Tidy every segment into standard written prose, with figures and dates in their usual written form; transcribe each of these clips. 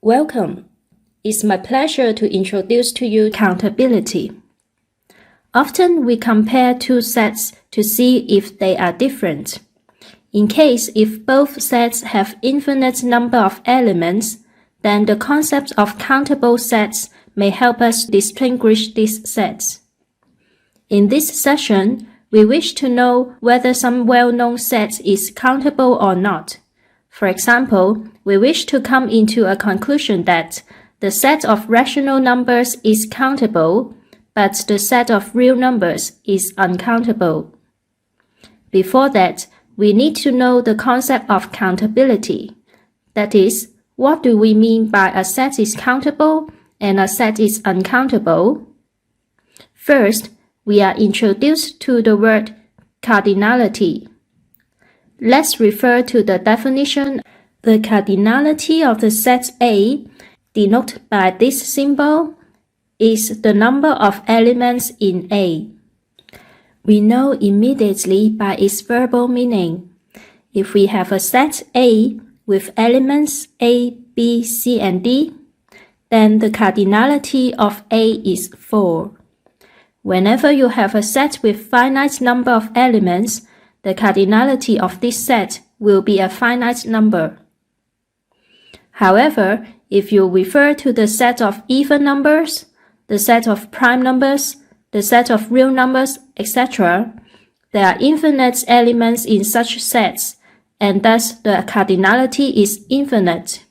Welcome. It's my pleasure to introduce to you countability. Often we compare two sets to see if they are different. In case if both sets have infinite number of elements, then the concept of countable sets may help us distinguish these sets. In this session, we wish to know whether some well-known set is countable or not. For example, we wish to come into a conclusion that the set of rational numbers is countable, but the set of real numbers is uncountable. Before that, we need to know the concept of countability. That is, what do we mean by a set is countable and a set is uncountable? First, we are introduced to the word cardinality. Let's refer to the definition. The cardinality of the set A, denoted by this symbol, is the number of elements in A. We know immediately by its verbal meaning. If we have a set A with elements A, B, C, and D, then the cardinality of A is 4. Whenever you have a set with finite number of elements, the cardinality of this set will be a finite number. However, if you refer to the set of even numbers, the set of prime numbers, the set of real numbers, etc., there are infinite elements in such sets, and thus the cardinality is infinite.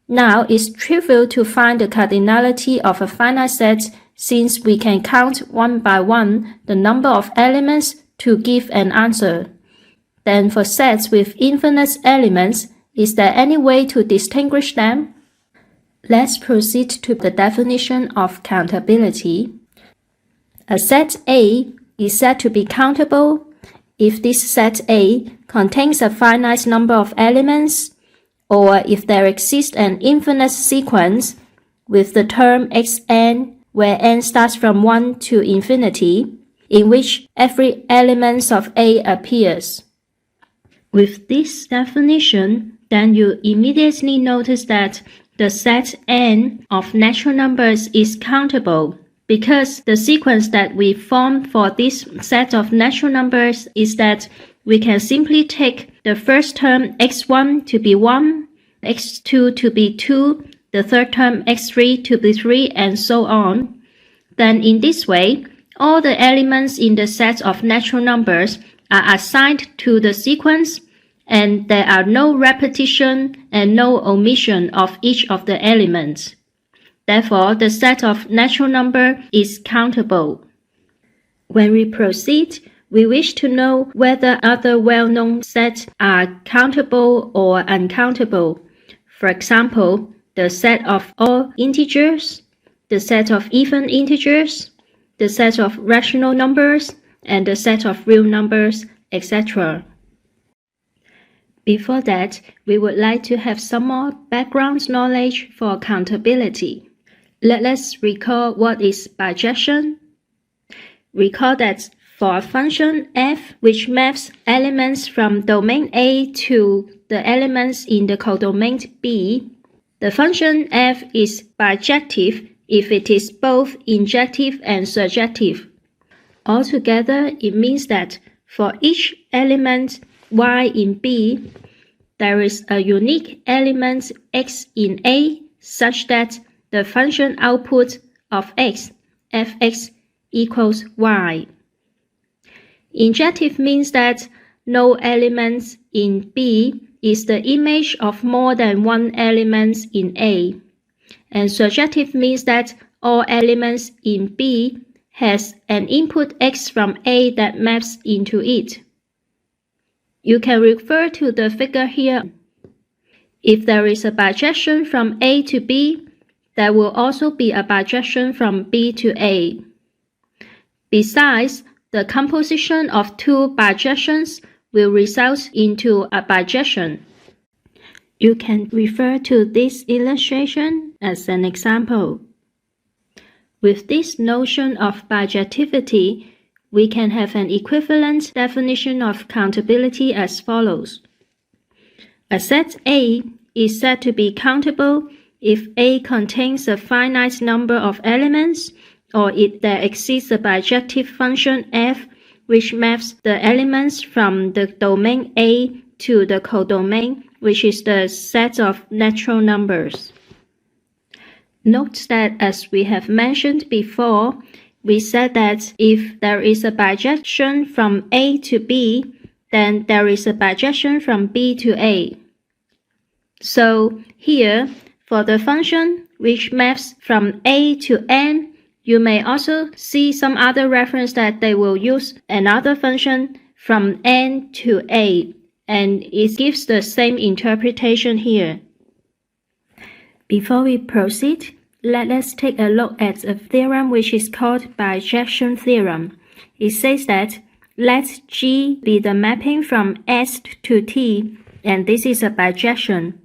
Now it's trivial to find the cardinality of a finite set since we can count one by one the number of elements to give an answer. Then for sets with infinite elements, is there any way to distinguish them? Let's proceed to the definition of countability. A set A is said to be countable if this set A contains a finite number of elements, or if there exists an infinite sequence with the term xn, where n starts from 1 to infinity, in which every element of A appears. With this definition, then you immediately notice that the set n of natural numbers is countable, because the sequence that we form for this set of natural numbers is that we can simply take the first term x1 to be 1, x2 to be 2, the third term x3 to be 3, and so on. Then in this way, all the elements in the set of natural numbers are assigned to the sequence, and there are no repetition and no omission of each of the elements. Therefore, the set of natural number is countable. When we proceed, we wish to know whether other well-known sets are countable or uncountable. For example, the set of all integers, the set of even integers, the set of rational numbers, and the set of real numbers, etc. Before that, we would like to have some more background knowledge for countability. Let's recall what is bijection. Recall that for a function f which maps elements from domain A to the elements in the codomain B, the function f is bijective if it is both injective and surjective. Altogether, it means that for each element y in B, there is a unique element x in A such that the function output of x, fx, equals y. Injective means that no element in B is the image of more than one element in A. And surjective means that all elements in B has an input x from A that maps into it. You can refer to the figure here. If there is a bijection from A to B, there will also be a bijection from B to A. Besides, the composition of two bijections will result into a bijection. You can refer to this illustration as an example. With this notion of bijectivity, we can have an equivalent definition of countability as follows. A set A is said to be countable if A contains a finite number of elements, or if there exists a bijective function f which maps the elements from the domain A to the codomain, which is the set of natural numbers. Note that as we have mentioned before, we said that if there is a bijection from A to B, then there is a bijection from B to A. So here, for the function which maps from A to N, you may also see some other reference that they will use another function from N to A, and it gives the same interpretation here. Before we proceed, let us take a look at a theorem which is called Bijection theorem. It says that let G be the mapping from S to T, and this is a bijection.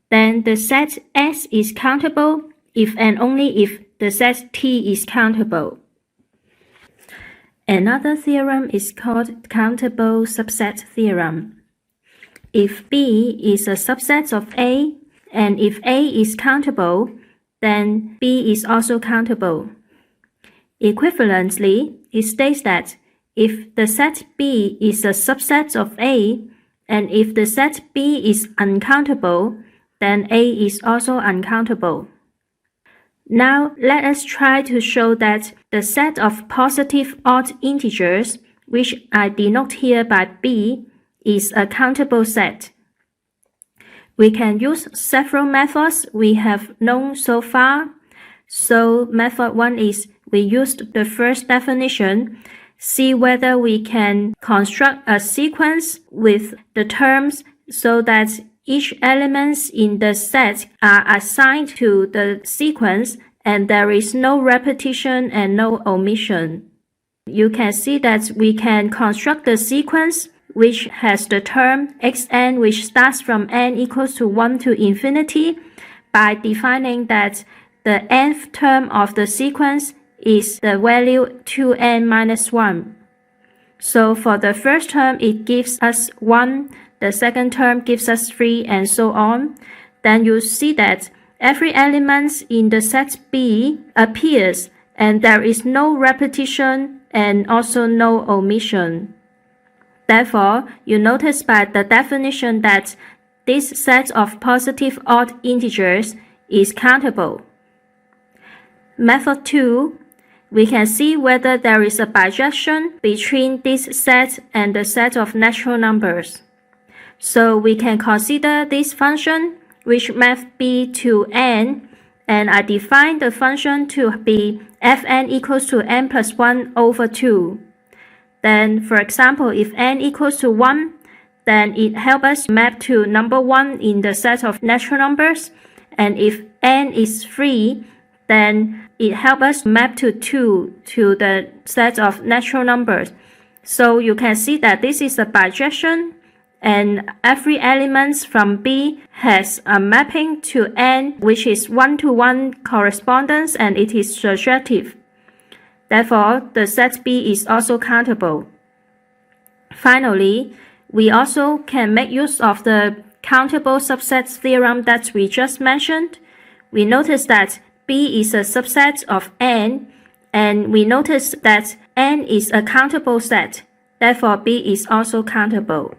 Then the set S is countable if and only if the set T is countable. Another theorem is called Countable subset theorem. If B is a subset of A, and if A is countable, then B is also countable. Equivalently, it states that if the set B is a subset of A, and if the set B is uncountable, then A is also uncountable. Now, let us try to show that the set of positive odd integers, which I denote here by B, is a countable set. We can use several methods we have known so far. So method 1 is we used the first definition, see whether we can construct a sequence with the terms so that each element in the set are assigned to the sequence and there is no repetition and no omission. You can see that we can construct the sequence which has the term xn which starts from n equals to 1 to infinity by defining that the nth term of the sequence is the value 2n minus 1. So for the first term it gives us 1, the second term gives us 3, and so on. Then you see that every element in the set B appears and there is no repetition and also no omission. Therefore, you notice by the definition that this set of positive odd integers is countable. Method 2, we can see whether there is a bijection between this set and the set of natural numbers. So we can consider this function which maps B to n, and I define the function to be fn equals to n plus 1 over 2. Then, for example, if n equals to 1, then it helps us map to number 1 in the set of natural numbers. And if n is 3, then it helps us map to 2 to the set of natural numbers. So you can see that this is a bijection, and every element from B has a mapping to n, which is 1-to-1 correspondence, and it is surjective. Therefore, the set B is also countable. Finally, we also can make use of the countable subset theorem that we just mentioned. We notice that B is a subset of N, and we notice that N is a countable set. Therefore, B is also countable.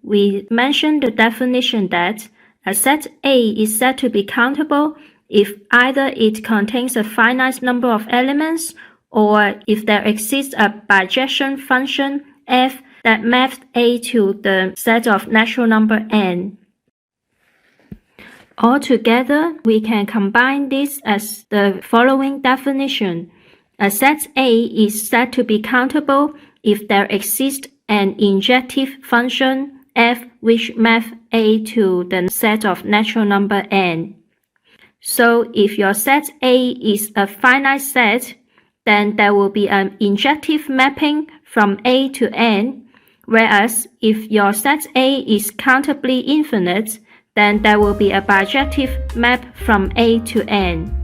We mentioned the definition that a set A is said to be countable if either it contains a finite number of elements or if there exists a bijection function f that maps A to the set of natural number n. Altogether, we can combine this as the following definition. A set A is said to be countable if there exists an injective function f which maps A to the set of natural number n. So if your set A is a finite set, then there will be an injective mapping from A to n, whereas if your set A is countably infinite, then there will be a bijective map from A to n.